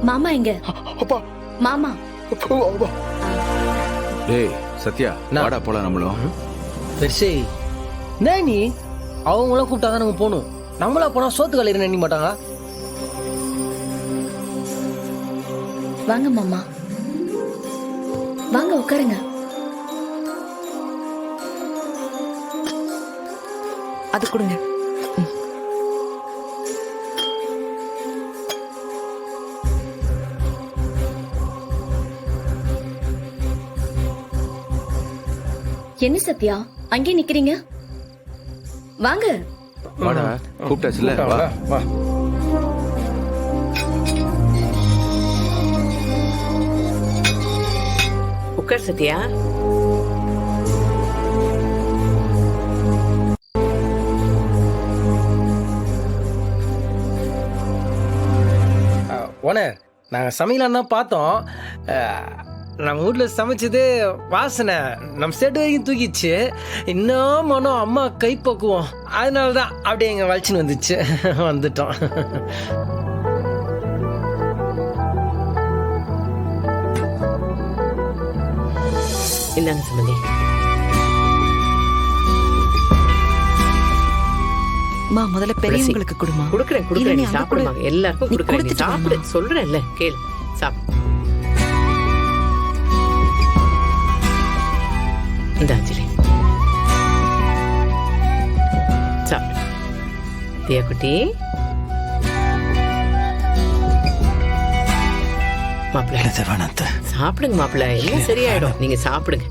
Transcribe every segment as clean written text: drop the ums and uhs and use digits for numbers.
மாமா எங்க? அப்பா மாமா அப்பா. டேய் சத்யா, வாடா போலாம் நம்மளும். பெருசே என்ன நீ அவங்களாம் கூப்பிட்டாதான் நம்ம போகணும். நம்மளா போனா சோத்து கலையிற நினைக்க மாட்டாங்க. வாங்க மாமா, வாங்க உட்காருங்க. அது கொடுங்க. என்ன சத்யா அங்கே நிக்கிறீங்க? வாங்க. வாடா, கூப்பிட்டாச்சுல, வா. வா. உட்கார் சத்யா. ஓனர், நாங்கள் சமையலாம் தான் பார்த்தோம். நம்ம வீட்டில் சமைச்சது வாசனை நம்ம செட்டு வரைக்கும் தூக்கிச்சு. இன்னும் மனம் அம்மா கைப்பக்குவோம். அதனால தான் அப்படியே எங்கள் வலிச்சுன்னு வந்துச்சு. வந்துட்டோம். இந்தாங்க சம்பந்தி. மா முதல்ல பெரியவங்களுக்கு கொடுமா. குடுக்குறேன் குடுக்குறேன், நீ சாப்பிடுமா. எல்லாருக்கும் குடுக்குறேன், நீ சாப்பிடு. சொல்றேன்ல, கேளு, சாப்பிடு. இந்த அஞ்சலி சாப்பிடு. தியா குட்டி, மாப்பிள்ள சாப்பிடுங்க. மாப்பிள்ள எல்லாம் சரியாயிடும், நீங்க சாப்பிடுங்க.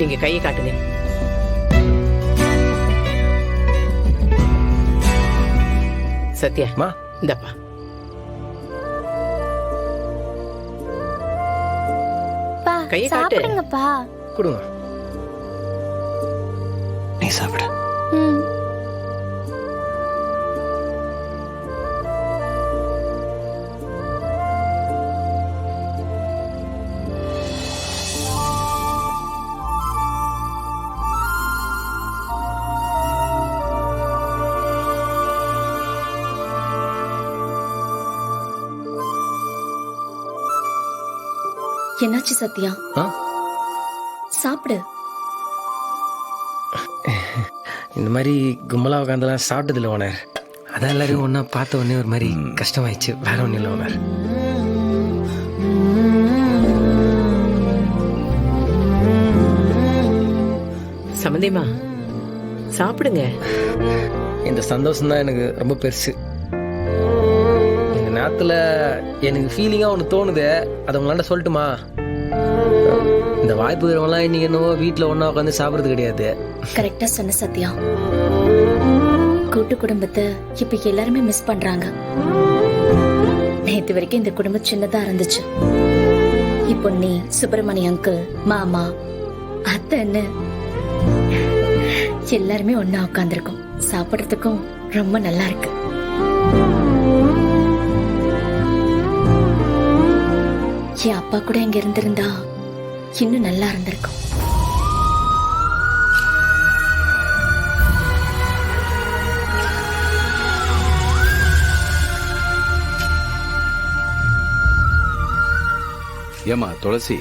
நீங்க கையை காட்டுங்க. சத்யா, இந்தப்பா. கையை காட்டுங்கப்பா. கொடுங்க. நீ சாப்பிடு. என்னாச்சு சத்யா? சாப்பிடு. இந்த மாதிரி கும்பலா உட்காந்துலாம் சாப்பிட்டதில்ல ஓனர். அதான் எல்லாரும் ஒன்னா பார்த்த உடனே ஒரு மாதிரி கஷ்டமாயிடுச்சு. வேற ஒன்றும் இல்லை ஓனர். சம்பந்தியமா சாப்பிடுங்க. இந்த சந்தோஷம் தான் எனக்கு ரொம்ப பெருசு. இந்த நேரத்தில் எனக்கு ஃபீலிங்காக ஒன்று தோணுது. அதை உங்களாண்ட சொல்லட்டுமா? இந்த வாய்ப்பு இருக்கிறவங்களாம் இன்னைக்கு என்னவோ வீட்டில் ஒன்றா உட்காந்து சாப்பிட்றது கிடையாது. கரெக்டா சொன்ன சத்யா. கூட்டு குடும்பத்தை இப்ப எல்லாருமே மிஸ் பண்றாங்க. நேத்து வரைக்கும் இந்த குடும்பம் சின்னதா இருந்துச்சு. இப்போ நீ, சுப்பிரமணிய அங்கிள், மாமா, அத்தைன்னு எல்லாருமே ஒன்னா உட்காந்துருக்கோம். சாப்பிடறதுக்கும் ரொம்ப நல்லா இருக்கு. என் அப்பா கூட இங்க இருந்திருந்தா இன்னும் நல்லா இருந்திருக்கும். ஏமா துளசி,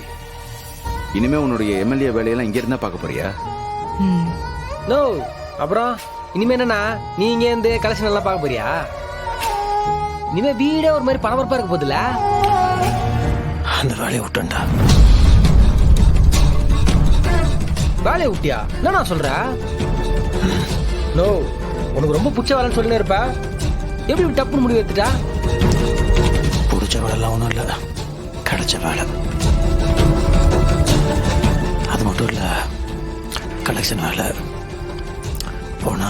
இனிமே உன்னுடைய எம்எல்ஏ வேலையெல்லாம் இங்க இருந்தா பார்க்க போறியா? நோ, அப்புறம் இனிமே என்னன்னா நீ இங்க இருந்து கலெக்ஷன் எல்லாம் பார்க்க போறியா? இனிமே வீடே ஒரு மாதிரி பரபரப்பா இருக்க போதில்ல? அந்த வேலையை விட்டுண்டா. வேலையை விட்டியா? என்ன நான் சொல்ற? நோ, உனக்கு ரொம்ப பிடிச்ச வேலைன்னு சொல்லினே இருப்ப. எப்படி டப்புன்னு முடிவு எடுத்துட்டா? பிடிச்ச வேலை எல்லாம் ஒன்றும் இல்லை, கிடைச்ச வேலை. அது மட்டும் இல்லை, கலெக்ஷன் வேலை. போனா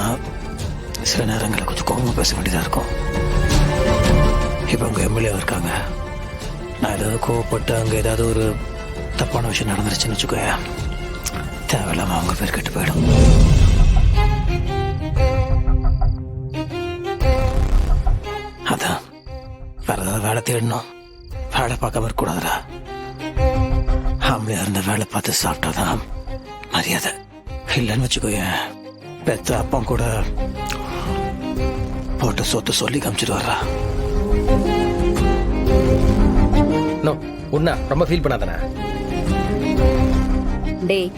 சில நேரங்களில் கொஞ்சம் கோபமாக பேச வேண்டியதாக இருக்கும். இப்போ அவங்க எம்எல்ஏ இருக்காங்க. நான் ஏதாவது கோவப்பட்டு அங்கே ஏதாவது ஒரு தப்பான விஷயம் நடந்துருச்சுன்னு வச்சுக்கோய, தேவையில்லாம அவங்க பேர் கெட்டு போயிடும். அதான் வேற ஏதாவது வேலை தேடணும். வேலை பார்க்காம இருக்கக்கூடாதுடா. ஆம்பளையா இருந்த வேலை பார்த்து சாப்பிட்டாதான் மரியாதை. இல்லைன்னு வச்சுக்கோய, பெத்த அப்பா கூட போட்டு சொத்து சொல்லி காமிச்சிட்டு வர்றா. உன்ன ரொம்ப ஃபீல் பண்ணாதானே? டேய்,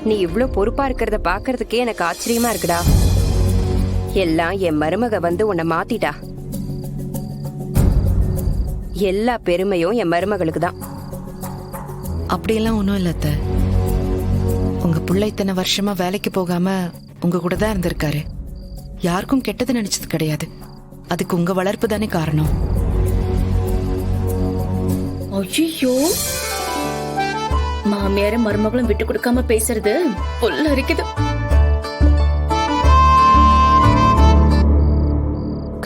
நீ இவ்ளோ பொறுப்பா இருக்கிறத பாக்குறதுக்கே எனக்கு ஆச்சரியமா இருக்குடா. எல்லாம் என் மருமக வந்து உன்னை மாத்திட்டா. எல்லா பெருமையும் என் மருமகளுக்கு தான். அப்படியெல்லாம் ஒண்ணும் இல்ல அத்தை. உங்க புள்ள இத்தனை வருஷமா வேலைக்கு போகாம உங்க கூட தான் இருந்திருக்காரு. யாருக்கும் கெட்டது நினைச்சது கிடையாது. அதுக்கு உங்க வளர்ப்பு தானே காரணம். ஐயோ, மாமியார மருமகளும் விட்டு கொடுக்காம பேசுறது புல்ல இருக்குது.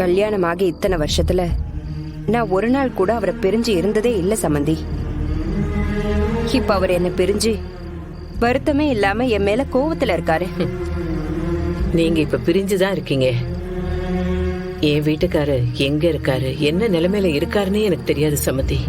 கல்யாணமாகி இத்தனை வருஷத்துல நான் ஒரு நாள் கூட அவரை பிரிஞ்சு இருந்ததே இல்ல சம்மந்தி. இப்ப அவர் என்ன பிரிஞ்சு வருத்தமே இல்லாம என் மேல கோவத்துல இருக்காரு. நீங்க இப்ப பிரிஞ்சுதான் இருக்கீங்க. என் வீட்டுக்காரு எங்க இருக்காரு, என்ன நிலைமையில இருக்காருன்னே எனக்கு தெரியாது சமந்தி.